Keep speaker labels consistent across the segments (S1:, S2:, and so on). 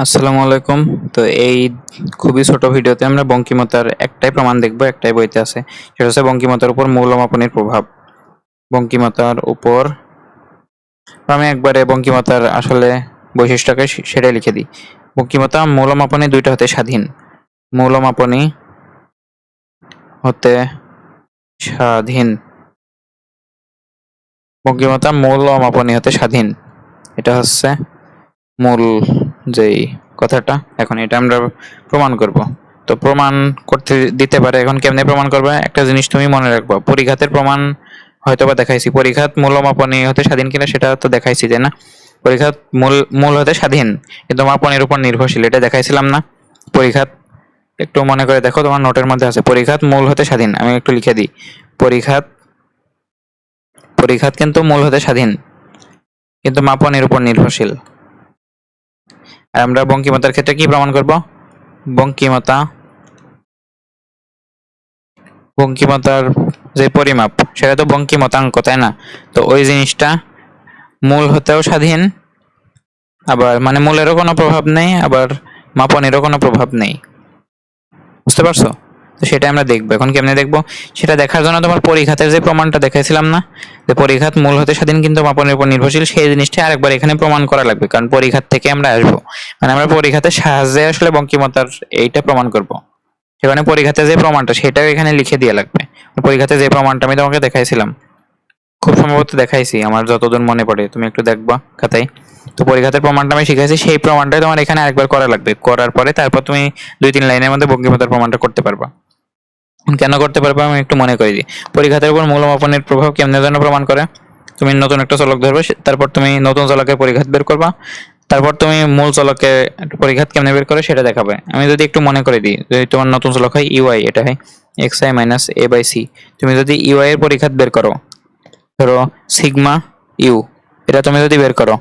S1: আসসালামু আলাইকুম। তো এই খুবই ছোট ভিডিওতে আমরা বঙ্কিমতার একটাই প্রমাণ দেখব, একটাই বইতে আছে। সেটা হচ্ছে বঙ্কিমতার উপর মৌলমাপনীর প্রভাব। বঙ্কিমতার উপর আমি একবারে বঙ্কিমতার আসলে বৈশিষ্ট্যকে সেটাই লিখে দিই। বঙ্কিমতা মৌলমাপনী দুইটা হতে স্বাধীন। মৌলমাপনী হতে স্বাধীন। বঙ্কিমতা মৌলমাপনী হতে স্বাধীন। এটা হচ্ছে মূল যেই কথাটা। এখন এটা আমরা প্রমাণ করব। তো প্রমাণ করতে দিতে পারে। এখন কেমনে প্রমাণ করবে? একটা জিনিস তুমি মনে রাখবা, পরিঘাতের প্রমাণ হয়তোবা দেখাইছি। পরিঘাত মূলমাপনী হতে স্বাধীন কিনা সেটা তো দেখাইছি, তাই না? পরিঘাত মূল হতে স্বাধীন কিন্তু মাপনের উপর নির্ভরশীল, এটা দেখাইছিলাম না? পরিঘাত একটু মনে করে দেখো, তোমার নোটের মধ্যে আছে পরিঘাত মূল হতে স্বাধীন। আমি একটু লিখে দিই, পরিঘাত পরিঘাত কিন্তু মূল হতে স্বাধীন কিন্তু মাপনের উপর নির্ভরশীল। আর আমরা বঙ্কিমতার ক্ষেত্রে কি প্রমাণ করব? বঙ্কিমতার যে পরিমাপ সেটা তো বঙ্কিমতাঙ্ক, তাই না? তো ওই জিনিসটা মূল হতেও স্বাধীন, আবার মানে মূলেরও কোনো প্রভাব নেই, আবার মাপনেরও কোনো প্রভাব নেই। বুঝতে পারছো? তো সেটা আমরা দেখবো। এখন কেমনে দেখবো সেটা দেখার জন্য তোমার পরিঘাতের যে প্রমাণটা দেখাইছিলাম না, যে পরিঘাত মূল হতে স্বাধীন কিন্তু মাপনের উপর নির্ভরশীল, সেই জিনিসটা আরেকবার এখানে প্রমাণ করা লাগবে। কারণ পরিঘাত থেকে আমরা আসবো, মানে আমরা পরিঘাতের সাহায্যে আসলে বঙ্কিমতার এইটা প্রমাণ করব। সেখানে পরিঘাতে যে প্রমাণটা সেটাও এখানে লিখে দিয়ে লাগবে। পরিঘাতে যে প্রমাণটা আমি তোমাকে দেখাইছিলাম, খুব সম্ভবত দেখাইছি, আমার যতদূর মনে পড়ে, তুমি একটু দেখবা খাতায়। তো পরিঘাতের প্রমাণটা আমি শিখাইছি, সেই প্রমাণটাই তোমার এখানে আরেকবার করা লাগবে। করার পরে তারপর তুমি 2-3 লাইনের মধ্যে বঙ্কিমতার প্রমাণটা করতে পারবা। কেন করতে পারবা আমি একটু মনে করি দিই। পরিঘাতের উপর মূলমাপনের প্রভাব কেমনে যেন প্রমাণ করে? তুমি নতুন একটা চলক ধরবে, তারপর তুমি নতুন চলকের পরিঘাত বের করবা, তারপর তুমি মূল চলকে পরিঘাত কেমনে বের করে সেটা দেখাবে। আমি যদি একটু মনে করে দিই, যদি তোমার নতুন চলক হয় ইউআই, এটা হয় xi minus a by c। তুমি যদি ইউআই এর পরিঘাত বের করো, ধরো সিগমা ইউ, এটা তুমি যদি বের করো,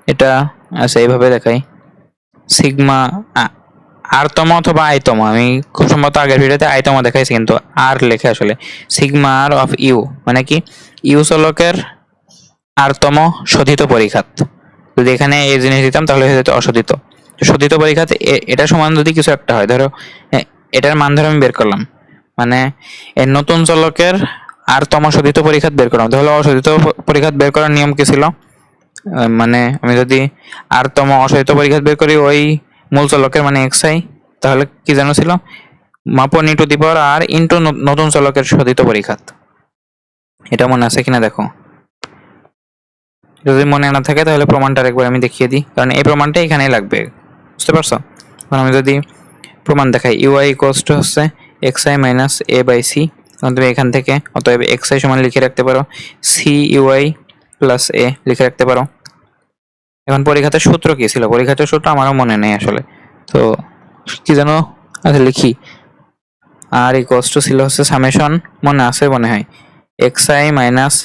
S1: এটা আচ্ছা এইভাবে দেখাই, সিগমা আরতম অথবা আইতম, আমি খুব সম্ভবত আগের ভিডিওতে আইতম দেখাইছি, কিন্তু আর লেখে আসলে সিগমা আর অফ ইউ, মানে কি ইউ চলকের আরতম শোধিত পরিঘাত। যদি এখানে এই জিনিস দিতাম তাহলে হয়ে যেত অশোধিত। শোধিত পরিঘাত এটা সমান যদি কিছু একটা হয়, ধরো এটার মান ধরে আমি বের করলাম, মানে এই নতুন চলকের আরতম শোধিত পরিঘাত বের করলাম। তাহলে অশোধিত পরিঘাত বের করার নিয়ম কি ছিল? মানে আমি যদি আরতম অশোধিত পরিঘাত বের করি ওই মূল চলকের মানে xi, তাহলে কি জানো ছিল? মাপন two the power R into নতুন চলকের শোধিত পরিঘাত। এটা মনে আছে কিনা দেখো। যদি মনে না থাকে তাহলে প্রমাণটা আরেকবার আমি দেখিয়ে দিই, কারণ এই প্রমাণটা এখানেই লাগবে। বুঝতে পারছো? কারণ আমি যদি প্রমাণ দেখাই, ইউআই ইকুয়ালস টু হচ্ছে xi minus a by c, তখন তুমি এখান থেকে অতএব xi সমান লিখে রাখতে পারো সি ইউআই প্লাস a লিখে রাখতে পারো। এখন পরিঘাতের সূত্র কি ছিল? পরিঘাতের সূত্র আমারও মনে নেই আসলে, তো কি জানো, আচ্ছা লিখি। আর ইকুয়ালস টু ছিল হচ্ছে সামেশন, মনে আছে মনে হয়, xi মাইনাস,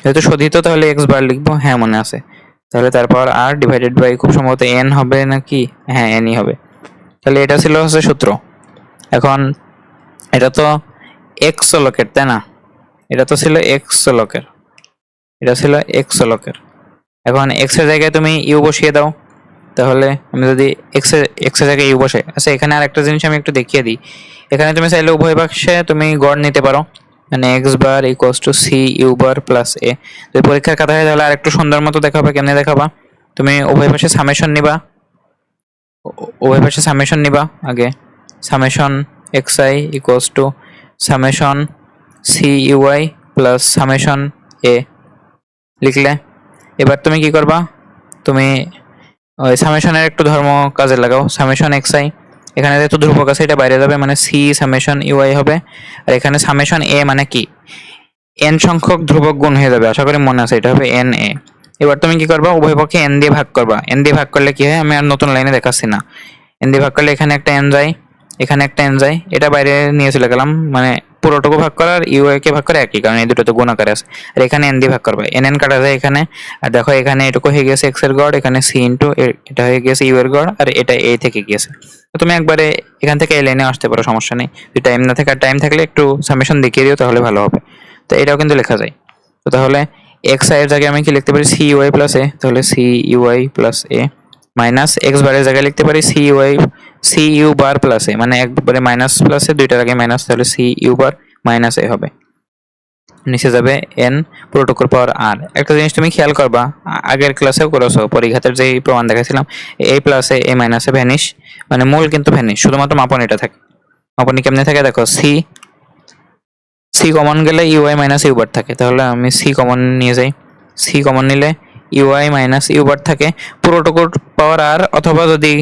S1: যেহেতু শোধিত তাহলে x বার লিখবো, হ্যাঁ মনে আছে। তাহলে তারপর আর ডিভাইডেড বাই খুব সম্ভবত n হবে নাকি, হ্যাঁ nই হবে। তাহলে এটা ছিল হচ্ছে সূত্র। এখন এটা তো x চলকের, তাই না? এটা তো ছিল x চলকের, এটা ছিল x চলকের। এখন x এর জায়গায় তুমি u বসিয়ে দাও, তাহলে আমি যদি x এর জায়গায় u বসে, আচ্ছা এখানে আর একটা জিনিস আমি একটু দেখিয়ে দিই। এখানে তুমি চাইলে উভয় পাশে তুমি গড় নিতে পারো, মানে x bar equals to c u bar plus a। যদি পরীক্ষার খাতা হয় তাহলে আরেকটু সুন্দর মতো দেখাবে। কেমনে দেখাবা? তুমি উভয় পাশে সামেশন নিবা, আগে summation xi equals to summation c ui plus summation a লিখলে। এবার তুমি কি করবা? তুমি ওই সামেশনের একটু ধর্ম কাজে লাগাও। সামেশন xi, এখানে যেহেতু ধ্রুবক আছে এটা বাইরে যাবে, মানে c সামেশন ui হবে। আর এখানে সামেশন a মানে কি, n সংখ্যক ধ্রুবক গুণ হয়ে যাবে, আশা করি মনে আছে, এটা হবে n a। এবার তুমি কি করবা? উভয় পক্ষে n দিয়ে ভাগ করবা। n দিয়ে ভাগ করলে কি হয় আমি আর নতুন লাইনে দেখাচ্ছি না। n দিয়ে ভাগ করলে এখানে একটা n যায়, এখানে একটা n যায়, এটা বাইরে নিয়ে চলে গেলাম, মানে পুরোটুকু ভাগ করা আর ইউ কে ভাগ করে একই, কারণ এই দুটো তো গুণ আকারে আছে। আর এখানে n দিয়ে ভাগ করবা, n কাটা যায় এখানে। আর দেখো এখানে এটুকু হয়ে গেছে x এর গড়, এখানে c ইন্টু এটা হয়ে গেছে ইউ এর গড়, আর এটা a থেকে গিয়েছে। তো তুমি একবারে এখান থেকে এই লাইনে আসতে পারো, সমস্যা নেই। যদি টাইম না থাকে, আর টাইম থাকলে একটু সামেশন দেখিয়ে দিও তাহলে ভালো হবে। তো এটাও কিন্তু লেখা যায়। তো তাহলে xi এর জায়গায় আমি কি লিখতে পারি? c ui প্লাস a, তাহলে c ui plus a minus x বারের জায়গায় লিখতে পারি সি ইউ বার প্লাস এ, মানে একবারে মাইনাস প্লাসে দুইটার আগে মাইনাস, তাহলে সি ইউ বার মাইনাস এ হবে। নিচে যাবে এন পুরোটুকুর পাওয়ার আর। একটা জিনিস তুমি খেয়াল করবা, আগের ক্লাসেও করেছো, পরিঘাতের যে প্রমাণ দেখাছিলাম, এ প্লাসে এ মাইনাসে ভ্যানিশ, মানে মূল কিন্তু ভ্যানিশ, শুধুমাত্র মাপনীটা থাকে। মাপনী কেমনে থাকে দেখো, সি সি কমন গেলে ইউআই মাইনাস ইউ বার থাকে, তাহলে আমি সি কমন নিয়ে যাই। সি কমন নিলে ইউআই মাইনাস ইউ বার থাকে পুরোটুকুর পাওয়ার আর, অথবা যদি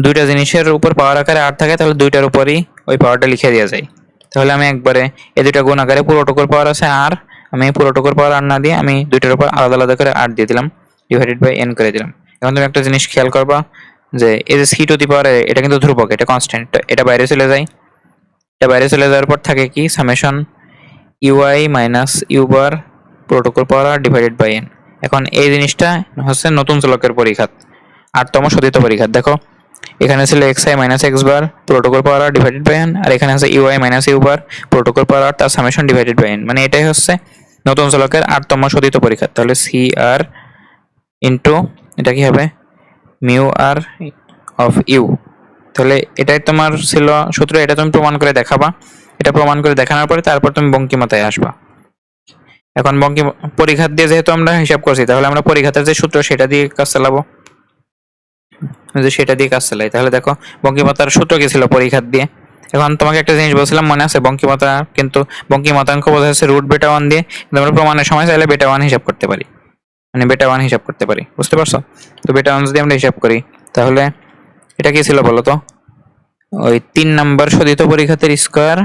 S1: দুইটা জিনিসের উপর পাওয়ার আকারে আর থাকে তাহলে দুইটার উপরই ওই পাওয়ারটা লিখে দেওয়া যায়। তাহলে আমি একবারে এই দুইটা গুণ আকারে পুরোটুকুর পাওয়ার আছে আর, আমি পুরোটুকুর পাওয়ার আর না দিয়ে আমি দুইটার উপর আলাদা আলাদা করে আর দিয়ে দিলাম, ডিভাইডেড বাই এন করে দিলাম। এখন তুমি একটা জিনিস খেয়াল করবা যে এই যে সি টু দি পাওয়ার এটা কিন্তু ধ্রুবক, এটা কনস্ট্যান্ট, এটা বাইরে চলে যায়। এটা বাইরে চলে যাওয়ার পর থাকে কি summation UI minus you bar পুরোটুকুর power R divided by N. এখন এই জিনিসটা হচ্ছে নতুন চলকের পরিঘাত, 8তম শোধিত পরিঘাত। দেখো এখানে ছিল x i minus x bar পুরোটুকুর power R divided by n, আর এখানে আছে ইউআই মাইনাস ইউ বার পুরোটুকুর পাওয়ার আর তার সামেশন ডিভাইডেড বাই এন, মানে এটাই হচ্ছে নতুন চলকের 8তম শোধিত পরিঘাত। তাহলে সি আর ইন্টু এটা কি হবে মিউ আর অফ ইউ। তাহলে এটাই তোমার ছিল সূত্র, এটা তুমি প্রমাণ করে দেখাবা। এটা প্রমাণ করে দেখানোর পরে তারপর তুমি বঙ্কিমতায় আসবা। এখন পরিঘাত দিয়ে যেহেতু আমরা হিসাব করছি, তাহলে আমরা পরিঘাতের যে সূত্র সেটা দিয়ে কাজ চালাবো, যে সেটা দিয়ে কাজ চালাই। তাহলে দেখো বঙ্কিমতার সূত্র কি ছিল পরিঘাত দিয়ে। এখন তোমাকে একটা জিনিস বলছিলাম মনে আছে, বঙ্কিমতা কিন্তু বঙ্কিমতাঙ্ক বোঝা যাচ্ছে রুট বেটা ওয়ান দিয়ে, কিন্তু আমরা প্রমাণের সময় চাইলে বেটা ওয়ান হিসাব করতে পারি, মানে বেটা ওয়ান হিসাব করতে পারি, বুঝতে পারছো? তো বেটা ওয়ান যদি আমরা হিসাব করি তাহলে এটা কি ছিল বলো তো, ওই 3 নম্বর শোধিত পরিঘাতের স্কোয়ার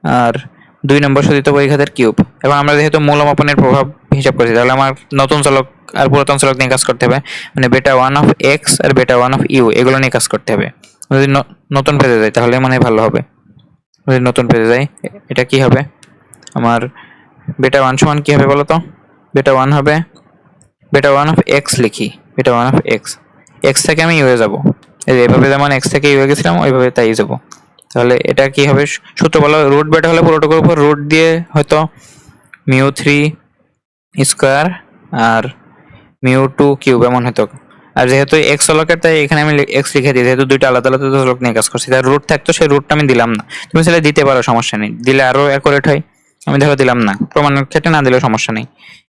S1: আর 2 নম্বর শোধিত পরিঘাতের কিউব। এখন আমরা যেহেতু মূলমাপনের প্রভাব হিসাব করছি, তাহলে আমার নতুন চলক আর পুরাতন চলক নিয়ে কাজ করতে হবে, মানে বেটা ওয়ান অফ এক্স আর বেটা ওয়ান অফ ইউ এগুলো নিয়ে কাজ করতে হবে। যদি নতুন পেজে যাই তাহলে মানে ভালো হবে। যদি নতুন পেজে যাই এটা কি হবে, আমার বেটা ওয়ান সমান কি হবে বলো তো, বেটা ওয়ান হবে বেটা ওয়ান অফ এক্স লিখি, বেটা ওয়ান অফ এক্স, এক্স থেকে আমি ইউএ যাবো, এইভাবে যেমন এক্স থেকে ইউএ গেছিলাম ওইভাবে তাই যাবো। তাহলে এটা কি হবে সূত্র বলো, রুট বেটা হলে পুরোটুকুর উপর রুট দিয়ে হয়তো মিউ থ্রি স্কোয়ার আর মিউ টু কিউব এমন হতো। আর যেহেতু এক্স চলকের তাই এখানে আমি এক্স লিখে দিই, যেহেতু দুইটা আলাদা আলাদা চলক নিয়ে কাজ করছি, তার রুট থাকতো সেই রুটটা আমি দিলাম না। তুমি চাইলে দিতে পারো, সমস্যা নেই, দিলে আরো অ্যাকুরেট হয়। আমি দেখো দিলাম না, প্রমাণের ক্ষেত্রে না দিলেও সমস্যা নেই।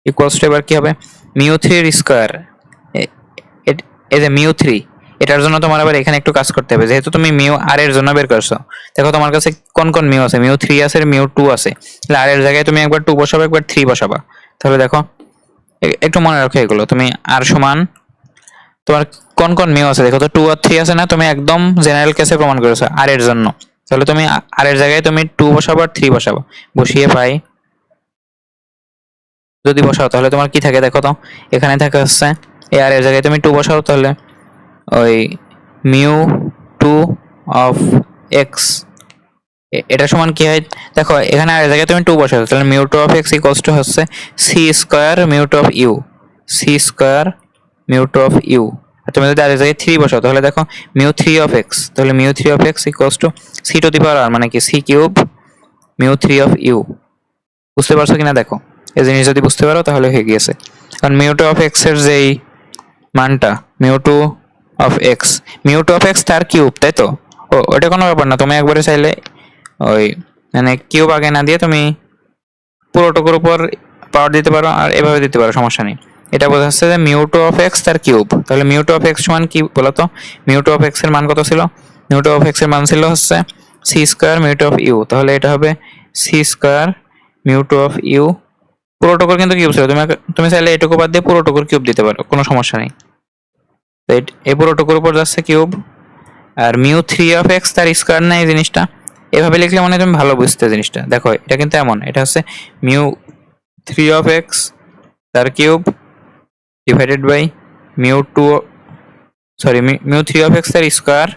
S1: ইকুয়ালস টু এবার কি হবে মিউ থ্রির স্কোয়ার, এই যে মিউ থ্রি, এটার জন্য তোমার আবার এখানে একটু কাজ করতে হবে, যেহেতু তুমি মিউ আর এর জন্য বের করছো। দেখো তোমার কাছে কোন কোন মিউ আছে, মিউ থ্রি আছে, মিউ টু আছে, তাহলে আর এর জায়গায় তুমি একবার টু বসাবা, একবার থ্রি বসাবা। তাহলে দেখো একটু মনে রাখো এগুলো, তুমি আর সমান তোমার কোন কোন মিউ আছে দেখো তো, টু আর থ্রি আছে না, তুমি একদম জেনারেল কেসে প্রমাণ করেছো আর এর জন্য। তাহলে তুমি আর এর জায়গায় তুমি টু বসাবা আর থ্রি বসাবা, বসিয়ে পাই যদি বসাও তাহলে তোমার কি থাকে দেখো তো, এখানে থাকে হচ্ছে এ আর এর জায়গায় তুমি টু বসাও, তাহলে ওই মিউ টু অফ এক্স এটা সমান কি হয় দেখো, এখানে আর জায়গায় তুমি টু বসাও, তাহলে mu two of x equals to হচ্ছে C square mu two of U, C square mu two of U. আর তুমি যদি আর জায়গায় থ্রি বসাও তাহলে দেখো মিউ থ্রি অফ এক্স, তাহলে mu three of x equals to C to the power R, মানে কি C cube mu three of U. বুঝতে পারছো কিনা দেখো, এই জিনিস যদি বুঝতে পারো তাহলে হয়ে গিয়েছে। কারণ মিউ টু অফ এক্স এর যেই মানটা mu two of x, mu two of x তার কিউব, তাই তো? ওটা কোনো ব্যাপার না, তুমি একবারে চাইলে ওই মানে কিউব আগে না দিয়ে তুমি পুরোটুকুর উপর পাওয়ার দিতে পারো আর এভাবে দিতে পারো, সমস্যা নেই। এটা বোঝা যাচ্ছে যে মিউ টু অফ এক্স তার কিউব, তাহলে মিউ টু অফ এক্স সমান কি বলতো, মিউ টু অফ এক্স এর মান কত ছিল, মিউ টু অফ এক্স এর মান ছিল হচ্ছে C square mu two of U, তাহলে এটা হবে C square mu two of U. পুরোটুকুর কিন্তু কিউব ছিল, তুমি চাইলে এটুকু বাদ দিয়ে পুরোটুকুর কিউব দিতে পারো, কোনো সমস্যা নেই। তো এই পুরোটুকুর উপর যাচ্ছে কিউব, আর মিউ থ্রি অফ এক্স তার স্কোয়ার না, এই জিনিসটা এভাবে লিখলে মানে তুমি ভালো বুঝতে জিনিসটা। দেখো এটা কিন্তু এমন, এটা হচ্ছে মিউ থ্রি অফ এক্স তার cube divided by mu two, sorry mu three of x তার স্কোয়ার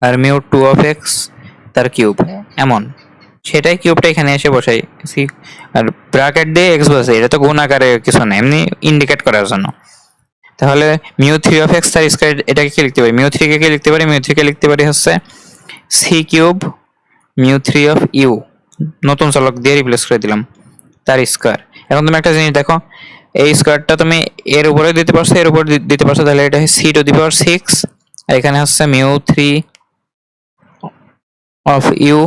S1: আর মিউ টু অফ এক্স তার কিউব, এমন সেটাই কিউবটা এখানে এসে বসাই আর ব্র্যাকেট দিয়ে এক্স বসে, এটা তো গুণ আকারে কিছু না, এমনি ইন্ডিকেট করার জন্য। তাহলে মিউ থ্রি অফ এক্স তার স্কোয়ার এটাকে কি লিখতে পারি, মিউ থ্রি কে লিখতে পারি, মিউ থ্রি কে লিখতে পারি হচ্ছে c cube mu three of u, নতুন চলক দিয়ে রিপ্লেস করে দিলাম তার স্কোয়ার। এখন তুমি একটা জিনিস দেখো, এই স্কোয়ারটা তুমি এর উপরে দিতে পারছো, এর উপর দিতে পারছো, তাহলে এটা সি টু দি পাওয়ার 6, আর এখানে হচ্ছে মিউ 3 অফ ইউ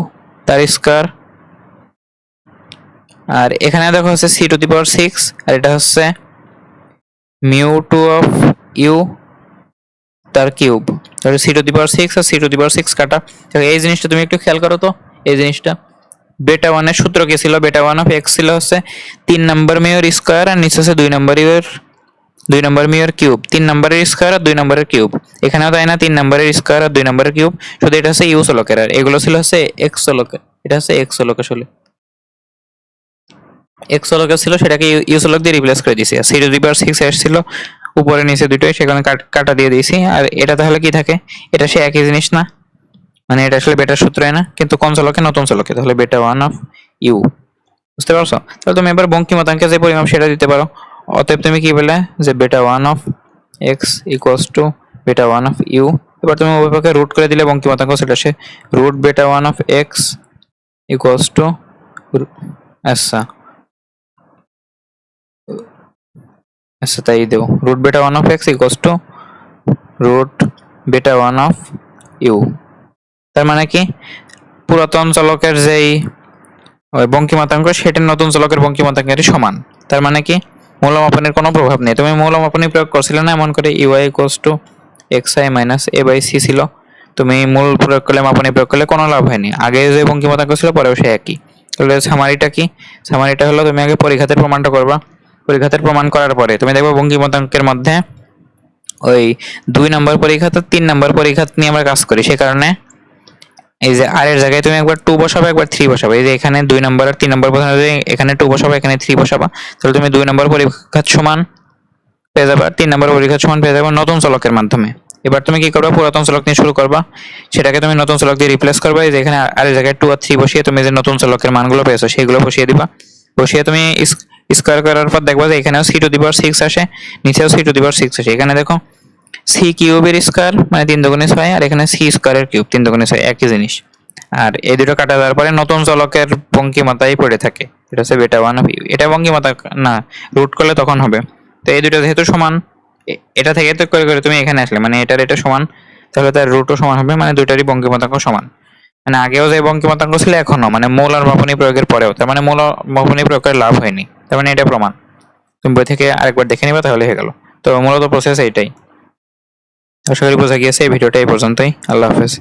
S1: তার স্কোয়ার, আর এখানে দেখো হচ্ছে সি টু দি পাওয়ার 6, আর এটা হচ্ছে মিউ 2 অফ ইউ তার কিউব। তাহলে সি টু দি পাওয়ার 6 আর সি টু দি পাওয়ার 6 কাটা। এই জিনিসটা তুমি একটু খেয়াল করো তো, এই জিনিসটা বেটা ওয়ানের সূত্র কি ছিল? বেটা ওয়ান অফ এক্স ছিল হচ্ছে 3 নম্বর মিউর স্কোয়ার আর নিচে আছে 2 নম্বর মিউর কিউব, 3 নম্বরের স্কোয়ার আর 2 নম্বরের কিউব। এখানেও তাই না, 3 নম্বরের স্কোয়ার আর 2 নম্বরের কিউব, শুধু এটা হচ্ছে ইউ চলকের, আর এগুলো ছিল হচ্ছে এক্স চলকের। এটা হচ্ছে এক্স চলক, আসলে এক্স চলকের ছিল, সেটাকে ইউ চলক দিয়ে রিপ্লেস করে দিয়েছি। আর সি টু দি পাওয়ার 6 এসেছিল উপরে নিচে দুটোই, সেখানে কাটা দিয়ে দিয়েছি। আর এটা তাহলে কি থাকে? এটা সে একই জিনিস না, মানে এটা আসলে বেটার সূত্রই না, কিন্তু কোন চলকে? নতুন চলকে। তাহলে বেটা ওয়ান অফ ইউ, বুঝতে পারছো? তাহলে তুমি এবার বঙ্কিমতাঙ্কের যে পরিমাপ সেটা দিতে পারো। অতএব তুমি কি বলে যে বেটা one of x equals two বেটা ওয়ান অফ ইউ। এবার তুমি উভয় পক্ষে রুট করে দিলে বঙ্কিমতাঙ্ক সেটা আসে root beta one of x equals to, আচ্ছা আচ্ছা তাই দেও, root beta one of x equals to root beta one of you. তার মানে কি? পুরাতন চলকের যেই বঙ্কিমতাঙ্ক সেটা নতুন চলকের বঙ্কিমতাঙ্কের সমান। তার মানে কি? মূলমাপনের কোনো প্রভাব নেই। তুমি মূলমাপনই প্রয়োগ করছিলে না, এমন করে u i equals to x i minus a by c ছিল। তুমি মূল প্রয়োগ করলে, মাপনী প্রয়োগ করলে কোনো লাভ হয়নি। আগে যে বঙ্কিমতাঙ্ক ছিল পরেও সে একই। তাহলে সামারিটা কি? সামারিটা হলো তুমি আগে পরিঘাতের প্রমাণটা করবা। পরিঘাতের প্রমাণ করার পরে তুমি দেখবে বঙ্কিমতাঙ্কের মধ্যে ওই 2 নম্বর পরিঘাত আর 3 নম্বর পরিঘাত নিয়ে আমরা কাজ করি। সে কারণে এই যে আর এর জায়গায় তুমি একবার 2 বসাবে, একবার 3 বসাবে। এই যে এখানে 2 নম্বর আর 3 নম্বর বসাবে, এখানে 2 বসাবে, এখানে 3 বসাবা। তাহলে তুমি 2 নম্বর পরিঘাত সমান পেয়ে যাবে, 3 নম্বর পরিঘাত সমান পেয়ে যাবে নতুন চলকের মাধ্যমে। এবার তুমি কি করবা? পুরাতন চলক নিয়ে শুরু করবা, সেটাকে তুমি নতুন চলক দিয়ে রিপ্লেস করবা। এই যে এখানে আর এর জায়গায় 2 আর 3 বসিয়ে তুমি যে নতুন চলকের মানগুলো পেয়েছো সেগুলো বসিয়ে দিবা। বসিয়ে তুমি স্কোয়ার করার পর দেখবা যে এখানেও সি টু দি পাওয়ার 6 আসে, নিচেও সি টু দি পাওয়ার 6 আসে। এখানে দেখো সি কিউবের স্কোয়ার মানে 3 দুগুণে 6, আর এখানে সি স্কোয়ারের কিউব 3 দুগুণে 6, একই জিনিস। আর এই দুটো কাটা দেওয়ার পরে নতুন চলকের বঙ্কিমতাই পড়ে থাকে, এটা হচ্ছে বেটা ওয়ান অফ ইউ। এটা বঙ্কিমতা না, রুট করলে তখন হবে। তো এই দুটো যেহেতু সমান, এটা থেকে তো করে করে তুমি এখানে আসলে, মানে এটার এটা সমান, তাহলে তার রুটও সমান হবে, মানে দুইটারই বঙ্কিমতাঙ্ক সমান। মানে আগেও যে বঙ্কিমতাঙ্ক ছিল এখনো, মানে মূল আর মাপনী প্রয়োগের পরেও, তার মানে মূল মাপনী প্রয়োগ করে লাভ হয়নি, তার মানে এটা প্রমাণ। তুমি বই থেকে আরেকবার দেখে নিবা, তাহলে হয়ে গেল। তো মূলত প্রসেস এইটাই। আশা করি বোঝা গিয়েছে। এই ভিডিওটা এই পর্যন্তই। আল্লাহ হাফেজ।